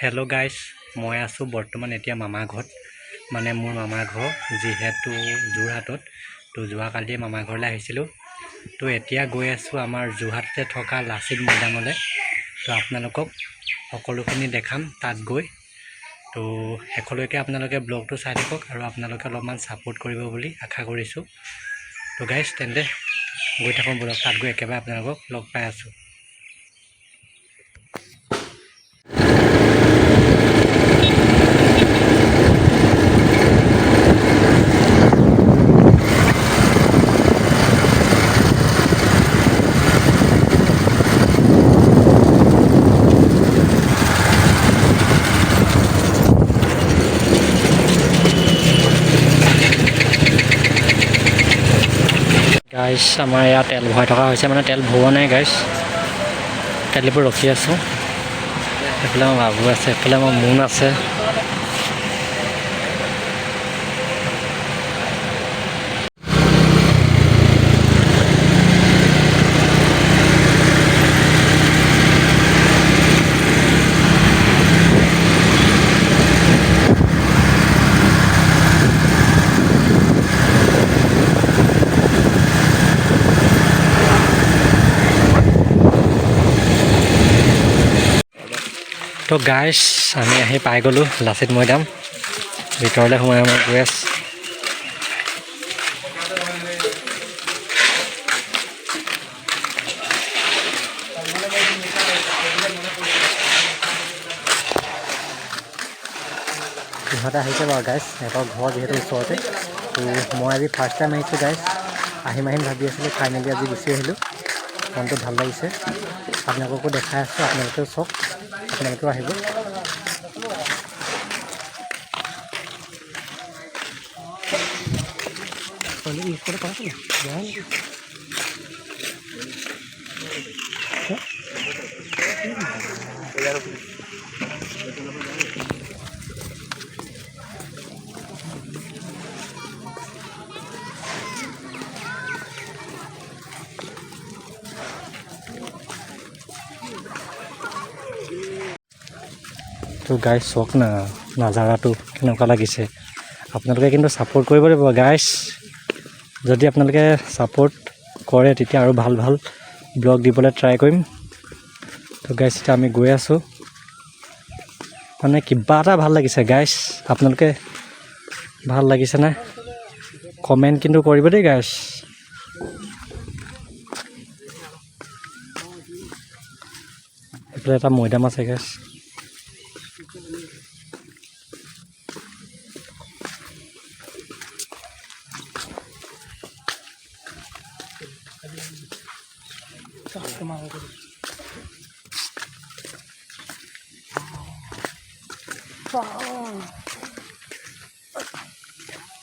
Hello' guys, মই আছোঁ বৰ্তমান এতিয়া মামাৰ ঘৰত। মানে মোৰ মামাৰ ঘৰ যিহেতু যোৰহাটত, তো যোৱাকালি মামাৰ ঘৰলৈ আহিছিলোঁ। তো এতিয়া গৈ আছোঁ আমাৰ যোৰহাটতে থকা লাচিত মৈদামলৈ। তো আপোনালোকক সকলোখিনি দেখাম তাত গৈ। তো শেষলৈকে আপোনালোকে ব্লগটো চাই থাকক আৰু আপোনালোকে অলপমান ছাপোৰ্ট কৰিব বুলি আশা কৰিছোঁ। তো গাইজ তেন্তে গৈ থাকোঁ ব্লগ, তাত গৈ একেবাৰে আপোনালোকক লগ পাই আছোঁ। গাইজ আমাৰ ইয়াত তেল ভৰাই থকা হৈছে, মানে তেল ভৰোৱা নাই গাইজ, তেলবোৰ ৰখি আছোঁ। এইফালে মোৰ বাবু আছে, এইফালে মোৰ মোন আছে। তো গাইজ আমি আহি পাই গ'লোঁ লাচিত মৈদাম। ভিতৰলৈ সোমাই আমাৰ গৈ আছোঁ। ইহঁতে আহিছে বাৰু গাইজ, সিহঁতৰ ঘৰ যিহেতু ওচৰতে। তো মই আজি ফাৰ্ষ্ট টাইম আহিছোঁ গাইজ, আহিম ভাবি আছিলোঁ, ফাইনেলি আজি গুচি আহিলোঁ। মনটো ভাল লাগিছে। আপোনালোককো দেখাই আছোঁ, আপোনালোকেও চাওক, আপোনালোকেও আহিব। তো গাইজ চাওক না, নাজাৰাটো কেনেকুৱা লাগিছে। আপোনালোকে কিন্তু ছাপোৰ্ট কৰিব লাগিব গাইজ। যদি আপোনালোকে ছাপোৰ্ট কৰে তেতিয়া আৰু ভাল ভাল ব্লগ দিবলৈ ট্ৰাই কৰিম। তো গাইজ এতিয়া আমি গৈ আছোঁ, মানে কিবা এটা ভাল লাগিছে গাইজ। আপোনালোকে ভাল লাগিছেনে কমেণ্ট কিন্তু কৰিব দেই গাইজ। এইফালে এটা মৈদাম আছে গাইজ।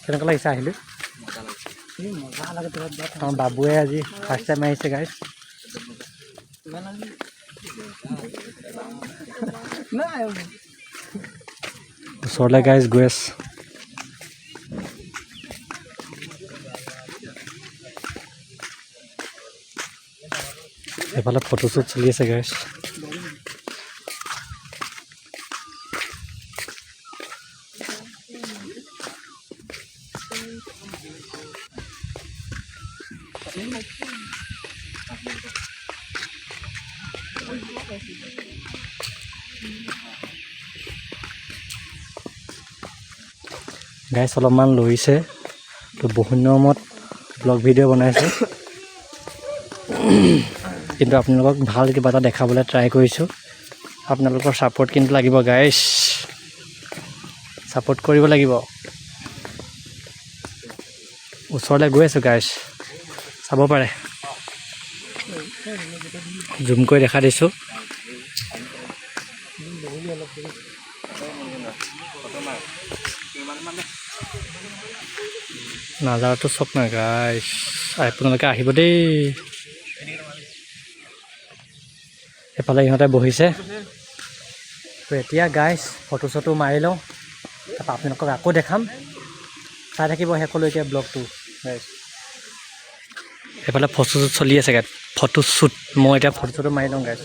কেনেকুৱা লাগিছে আহিলোঁ? আমাৰ বাবুৱে আজি ফাৰ্ষ্ট টাইম আহিছে গাইজ। ওচৰলৈ গাইজ গৈ আছোঁ। এইফালে ফটোশ্বুট চলি আছে গাইজ। গাইজ অলপমান লৰিছে, তো বহুত দিনৰ মূৰত ব্লগ ভিডিঅ' বনাইছোঁ, কিন্তু আপোনালোকক ভাল কিবা এটা দেখাবলৈ ট্ৰাই কৰিছোঁ। আপোনালোকৰ ছাপোৰ্ট কিন্তু লাগিব গাইজ, ছাপোৰ্ট কৰিব লাগিব। ওচৰলৈ গৈ আছোঁ গাইজ, চাব পাৰে, জুম কৰি দেখা দিছোঁ। নাজাৰাটো চক নাই গাইজ, আপোনালোকে আহিব দেই। এইফালে ইহঁতে বহিছে। তো এতিয়া গাইজ ফটো চটো মাৰি লওঁ, তাৰপৰা আপোনালোকক আকৌ দেখাম। চাই থাকিব শেষলৈকে ব্লগটো গাইজ। এইফালে ফটোশ্বুট চলি আছে গাইজ, ফটোশ্বুট। মই এতিয়া ফটো চটো মাৰি লওঁ গাইজ।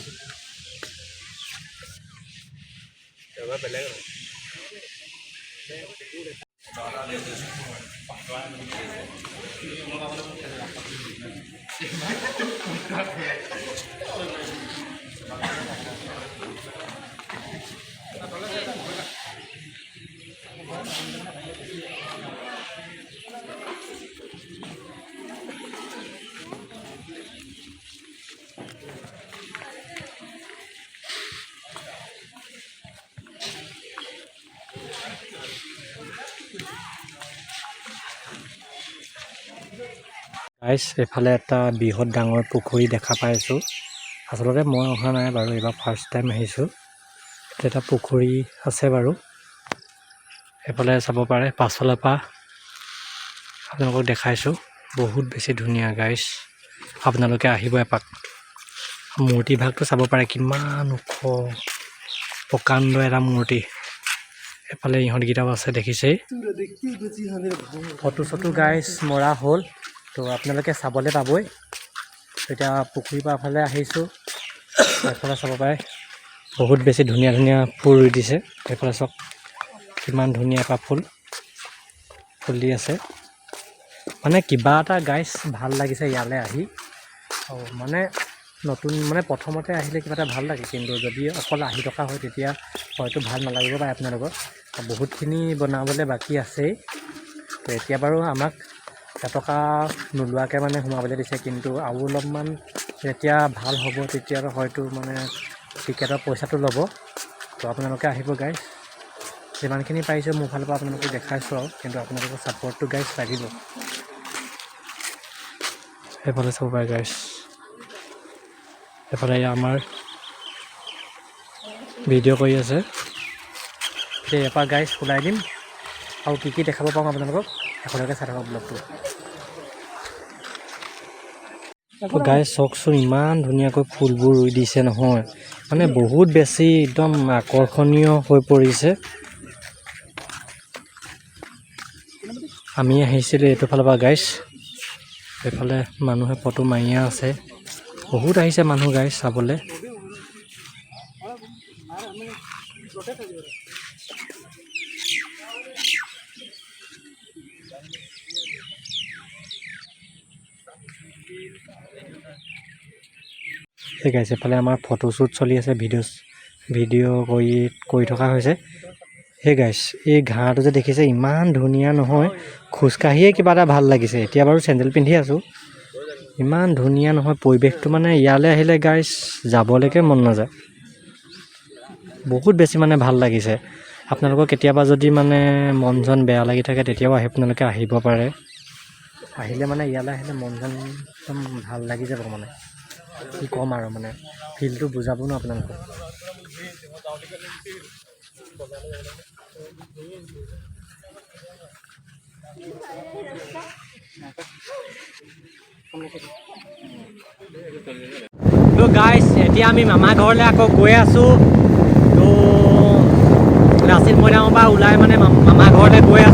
গাইছ এফালে এটা বৃহৎ ডাঙৰ পুখুৰী দেখা পাইছোঁ। আচলতে মই অহা নাই বাৰু, এইবাৰ ফাৰ্ষ্ট টাইম আহিছোঁ। এটা পুখুৰী আছে বাৰু, এইফালে চাব পাৰে। পাছফালৰ পৰা আপোনালোকক দেখাইছোঁ, বহুত বেছি ধুনীয়া গাইছ। আপোনালোকে আহিব এপাক। মূৰ্তিভাগটো চাব পাৰে, কিমান ওখ প্ৰকাণ্ড এটা মূৰ্তি। এফালে ইহঁতকেইটাও আছে দেখিছেই। ফটো চটো গাইছ মৰা হ'ল, তো আপোনালোকে চাবলৈ পাবই। এতিয়া পুখুৰীৰ পৰা ফালে আহিছোঁ, এইফালে চাব পাৰে বহুত বেছি ধুনীয়া ধুনীয়া ফুল ৰুই দিছে। এইফালে চাওক কিমান ধুনীয়া এটা ফুল ফুলি আছে। মানে কিবা এটা গাইছ ভাল লাগিছে ইয়ালৈ আহি। মানে নতুন মানে প্ৰথমতে আহিলে কিবা এটা ভাল লাগে, কিন্তু যদি অকল আহি থকা হয় তেতিয়া হয়তো ভাল নালাগিব পাৰে আপোনালোকৰ। বহুতখিনি বনাবলৈ বাকী আছেই। তো এতিয়া বাৰু আমাক এটকা নোলোৱাকৈ মানে সোমাবলৈ দিছে, কিন্তু আৰু অলপমান যেতিয়া ভাল হ'ব তেতিয়া হয়তো মানে টিকেটৰ পইচাটো ল'ব। তো আপোনালোকে আহিব গাইছ। যিমানখিনি পাৰিছোঁ মোৰ ফালৰ পৰা আপোনালোকক দেখাইছোঁ আৰু, কিন্তু আপোনালোকৰ ছাপৰ্টটো গাইছ লাগিব। সেইফালে চাব পাৰে গাইছ, এইফালে আমাৰ ভিডিঅ' কৰি আছে। সেই এপাক গাইছ ওলাই দিম আৰু কি দেখাব পাৰোঁ আপোনালোকক, এখনকৈ চাই থাকক ব্লগটো। গাইছ চাওকচোন, ইমান ধুনীয়াকৈ ফুলবোৰ ৰুই দিছে নহয়, মানে বহুত বেছি একদম আকৰ্ষণীয় হৈ পৰিছে। আমি আহিছিলোঁ এইটো ফালৰ পৰা গাইছ, এইফালে মানুহে ফটো মাৰিয়ে আছে। বহুত আহিছে মানুহ গাইছ চাবলৈ। সেই গাইছ এফালে আমাৰ ফটোশ্বুট চলি আছে, ভিডিঅ' কৰি থকা হৈছে। সেই গাইছ এই ঘাঁহটো যে দেখিছে ইমান ধুনীয়া নহয়, খোজকাঢ়িয়ে কিবা এটা ভাল লাগিছে। এতিয়া বাৰু চেণ্ডেল পিন্ধি আছোঁ, ইমান ধুনীয়া নহয় পৰিৱেশটো। মানে ইয়ালৈ আহিলে গাইছ যাবলৈকে মন নাযায়, বহুত বেছি মানে ভাল লাগিছে। আপোনালোকৰ কেতিয়াবা যদি মানে মন চন বেয়া লাগি থাকে তেতিয়াও আপোনালোকে আহিব পাৰে। আহিলে মানে ইয়ালৈ আহিলে মন চন একদম ভাল লাগি যাব। মানে কি ক'ম আৰু, মানে ফিলটো বুজাব ন আপোনালোকক। তো গাইছ এতিয়া আমি মামা ঘৰলৈ আকৌ গৈ আছোঁ। তো লাচিত মৈদামৰ পৰা ওলাই মানে মামা ঘৰলৈ গৈ আছোঁ।